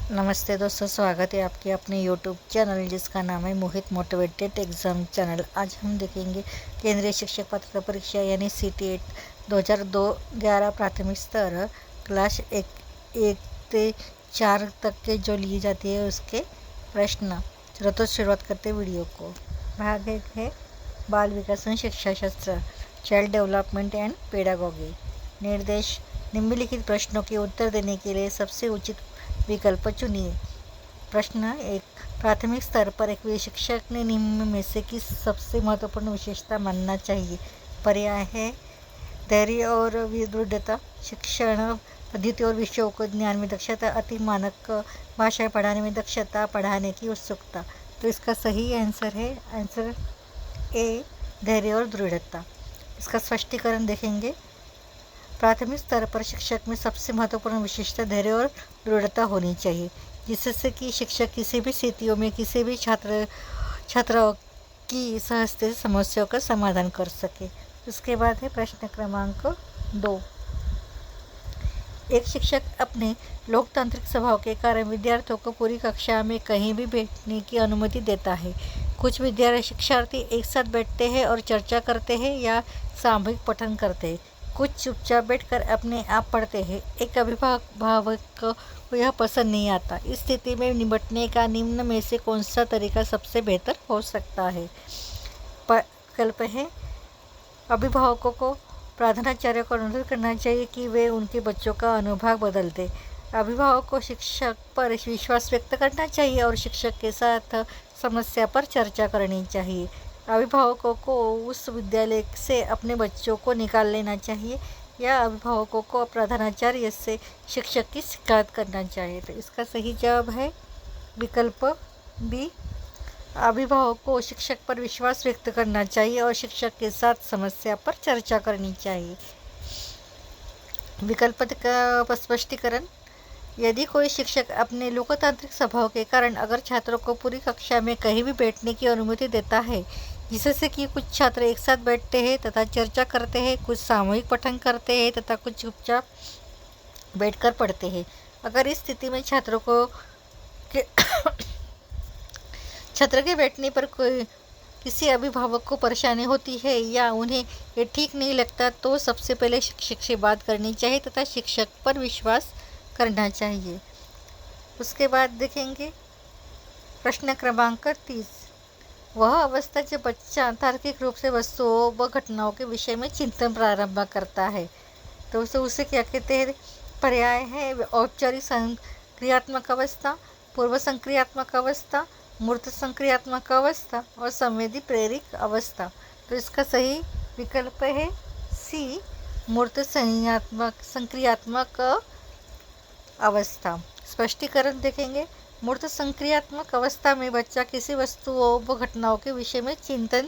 नमस्ते दोस्तों, स्वागत है आपके अपने यूट्यूब चैनल जिसका नाम है मोहित मोटिवेटेड एग्ज़ाम चैनल। आज हम देखेंगे केंद्रीय शिक्षक पात्रता परीक्षा यानी CTET 2011 प्राथमिक स्तर क्लास एक से 4 तक के जो ली जाती है उसके प्रश्न। चलो तो शुरुआत करते हैं वीडियो को। भाग 1 है बाल विकास एवं शिक्षा शास्त्र, चाइल्ड डेवलपमेंट एंड पेडागोगी। निर्देश: निम्नलिखित प्रश्नों के उत्तर देने के लिए सबसे उचित विकल्प चुनिए। प्रश्न 1, प्राथमिक स्तर पर एक शिक्षक ने निम्न में से किस सबसे महत्वपूर्ण विशेषता मानना चाहिए? पर्याय है धैर्य और विदृढ़ता, शिक्षण पद्धति और विषयों को ज्ञान में दक्षता, अति मानक भाषाएं पढ़ाने में दक्षता, पढ़ाने की उत्सुकता। तो इसका सही आंसर है आंसर ए, धैर्य और दृढ़ता। इसका स्पष्टीकरण देखेंगे। प्राथमिक स्तर पर शिक्षक में सबसे महत्वपूर्ण विशेषता धैर्य और दृढ़ता होनी चाहिए, जिससे कि शिक्षक किसी भी स्थितियों में किसी भी छात्रों की सहजता से समस्याओं का समाधान कर सके। उसके बाद है प्रश्न क्रमांक 2। एक शिक्षक अपने लोकतांत्रिक स्वभाव के कारण विद्यार्थियों को पूरी कक्षा में कहीं भी बैठने की अनुमति देता है। कुछ शिक्षार्थी एक साथ बैठते हैं और चर्चा करते हैं या सामूहिक पठन करते हैं। कुछ चुपचाप बैठकर अपने आप पढ़ते हैं। एक अभिभावक को यह पसंद नहीं आता। इस स्थिति में निपटने का निम्न में से कौन सा तरीका सबसे बेहतर हो सकता है? विकल्प है अभिभावकों को प्रधानाचार्य को अनुरोध करना चाहिए कि वे उनके बच्चों का अनुभाग बदल दें। अभिभावक को शिक्षक पर विश्वास व्यक्त करना चाहिए और शिक्षक के साथ समस्या पर चर्चा करनी चाहिए। अभिभावकों को उस विद्यालय से अपने बच्चों को निकाल लेना चाहिए या अभिभावकों को प्रधानाचार्य से शिक्षक की शिकायत करना चाहिए। तो इसका सही जवाब है विकल्प बी, अभिभावक को शिक्षक पर विश्वास व्यक्त करना चाहिए और शिक्षक के साथ समस्या पर चर्चा करनी चाहिए। विकल्प का स्पष्टीकरण: यदि कोई शिक्षक अपने लोकतांत्रिक स्वभाव के कारण अगर छात्रों को पूरी कक्षा में कहीं भी बैठने की अनुमति देता है, जिससे कि कुछ छात्र एक साथ बैठते हैं तथा चर्चा करते हैं, कुछ सामूहिक पठन करते हैं तथा कुछ चुपचाप बैठकर पढ़ते हैं, अगर इस स्थिति में छात्र के बैठने पर किसी अभिभावक को परेशानी होती है या उन्हें ये ठीक नहीं लगता, तो सबसे पहले शिक्षक से बात करनी चाहिए तथा शिक्षक पर विश्वास करना चाहिए। उसके बाद देखेंगे प्रश्न क्रमांक 30। वह अवस्था जब बच्चा तार्किक रूप से वस्तुओं व घटनाओं के विषय में चिंतन प्रारंभ करता है, तो उसे क्या कहते हैं? पर्याय है औपचारिक संक्रियात्मक अवस्था, पूर्व संक्रियात्मक अवस्था, मूर्त संक्रियात्मक अवस्था और संवेदी प्रेरित अवस्था। तो इसका सही विकल्प है सी, मूर्त संक्रियात्मक अवस्था। स्पष्टीकरण देखेंगे। मूर्त संक्रियात्मक अवस्था में बच्चा किसी वस्तुओं व घटनाओं के विषय में चिंतन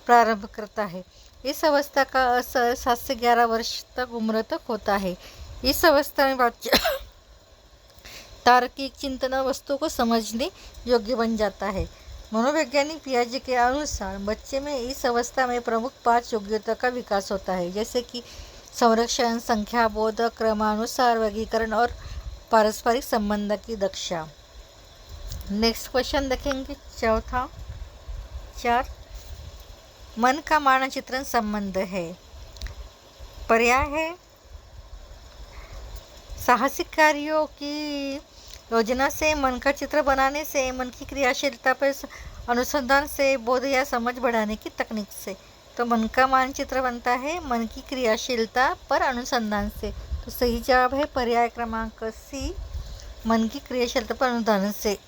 प्रारंभ करता है। इस अवस्था का असर 7 से 11 वर्ष तक उम्र तक होता है। इस अवस्था में बच्चा तार्किक चिंतन वस्तु को समझने योग्य बन जाता है। मनोवैज्ञानिक पियाजे के अनुसार बच्चे में इस अवस्था में प्रमुख 5 योग्यता का विकास होता है, जैसे कि संरक्षण, संख्या बोध, क्रमानुसार वर्गीकरण और पारस्परिक संबंध की दक्षता। नेक्स्ट क्वेश्चन देखेंगे चौथा 4, मन का मानचित्रण संबंध है। पर्याय है साहसिक कार्यों की योजना से, मन का चित्र बनाने से, मन की क्रियाशीलता पर अनुसंधान से, बोध या समझ बढ़ाने की तकनीक से। तो मन का मानचित्र बनता है मन की क्रियाशीलता पर अनुसंधान से। तो सही जवाब है पर्याय क्रमांक सी, मन की क्रियाशीलता पर अनुसंधान से।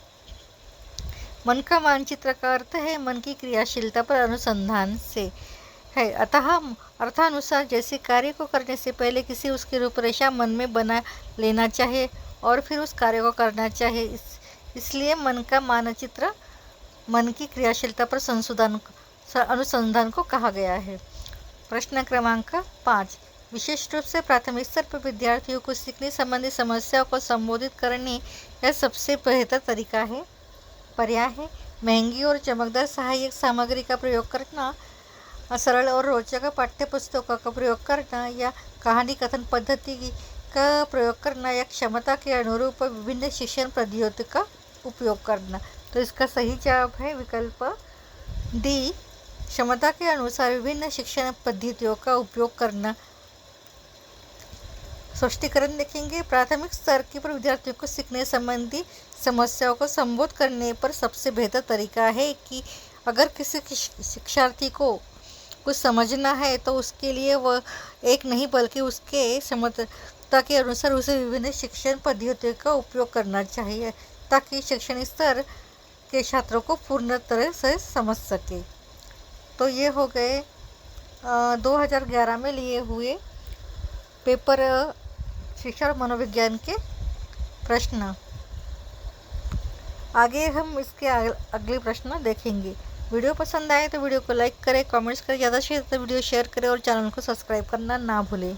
मन का मानचित्र का अर्थ है मन की क्रियाशीलता पर अनुसंधान से है। अतः अर्थानुसार जैसे कार्य को करने से पहले किसी उसकी रूपरेखा मन में बना लेना चाहिए और फिर उस कार्य को करना चाहिए। इसलिए मन का मानचित्र मन की क्रियाशीलता पर अनुसंधान को कहा गया है। प्रश्न क्रमांक 5, विशेष रूप से प्राथमिक स्तर पर विद्यार्थियों को सीखने संबंधी समस्याओं को संबोधित करने यह सबसे बेहतर तरीका है। पर्याय है महंगी और चमकदार सहायक सामग्री का प्रयोग करना, सरल और रोचक पाठ्य पुस्तकों का प्रयोग करना या कहानी कथन पद्धति का प्रयोग करना या क्षमता के अनुरूप विभिन्न शिक्षण पद्धतियों का उपयोग करना। तो इसका सही जवाब है विकल्प डी, क्षमता के अनुसार विभिन्न शिक्षण पद्धतियों का उपयोग करना। स्पष्टीकरण देखेंगे। प्राथमिक स्तर के पर विद्यार्थियों को सीखने संबंधी समस्याओं को संबोधित करने पर सबसे बेहतर तरीका है कि अगर किसी शिक्षार्थी को कुछ समझना है तो उसके लिए वह एक नहीं बल्कि उसके क्षमता के अनुसार उसे विभिन्न शिक्षण पद्धतियों का उपयोग करना चाहिए ताकि शैक्षणिक स्तर के छात्रों को पूर्ण तरह से समझ सके। तो ये हो गए 2011 में लिए हुए पेपर शिक्षा और मनोविज्ञान के प्रश्न। आगे हम इसके अगले प्रश्न देखेंगे। वीडियो पसंद आए तो वीडियो को लाइक करें, कमेंट्स करें, ज़्यादा से ज़्यादा वीडियो शेयर करें और चैनल को सब्सक्राइब करना ना भूलें।